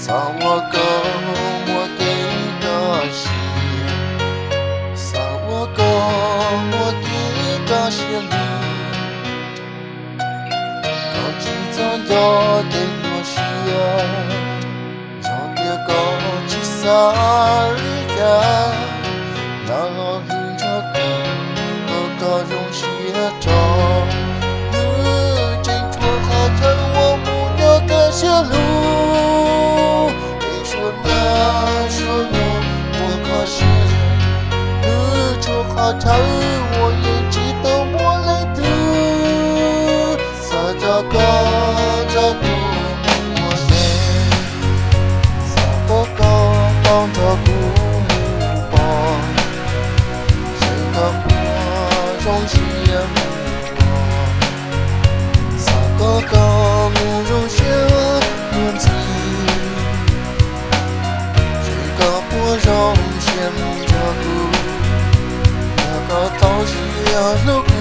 撒我狗，我对的心，撒我狗，我对的心里，高举着要对我需要，要别高举撒日呀，那日着高，我高容血着，你真出好成我母鸟的血路。好长，我也知道我来的，撒着高着不我嘞，撒个高帮着不帮，谁个我容血不帮，撒个高不容血年纪，谁个不容血着不。到底要路。